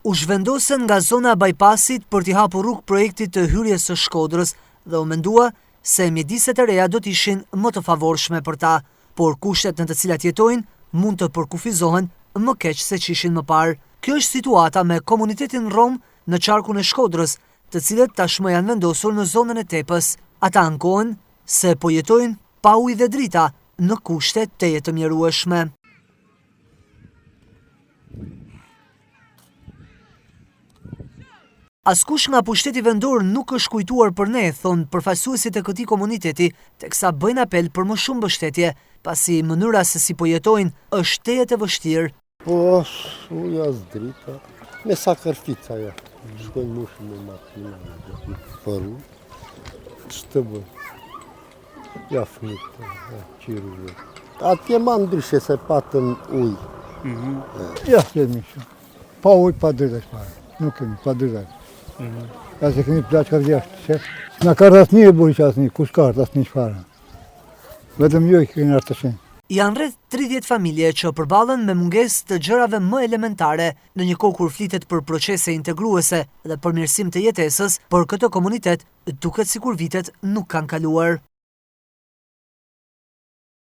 U zhvendosen nga zona bypassit për t'i hapur rrugë projektit të hyrjes së Shkodrës dhe u mendua se mjediset e reja do t'ishin më të favorshme për ta, por kushtet në të cilat jetojnë mund të përkufizohen më keq se që ishin më parë. Kjo është situata me komunitetin rom në qarkun e Shkodrës, të cilët tashmë janë vendosur në zonën e Tepës. Ata ankohen se po jetojnë pa ujë dhe drita në kushte teje të mjerueshme. Askush nga pushteti vendor nuk është kujtuar për ne, thonë përfaqësuesit e këtij komuniteti, teksa bëjnë apel për më shumë mbështetje, pasi mënyra se si po jetojnë është teje e vështirë. Po është uja as drita, me sakrifica ja. Shkojnë mushën me makina, për u, që të bëjnë? Ja fëmijët, ja qiruve. Atje ma ndryshe se patën ujë. Ja kemi shumë. Pa ujë, pa drita shpare. Nuk kemi, pa drita. Ja se kemi plaqë ka vjashtë, që? Nga kartë asni e buri që asni, kush kartë asni shpare. Vetëm jo i keni artë të shenë. Janë rreth 30 familje që përballen me mungesë të gjërave më elementare në një kohë kur flitet për procese integruese dhe përmirësim të jetesës, për këtë komunitet duket sikur vitet nuk kanë kaluar.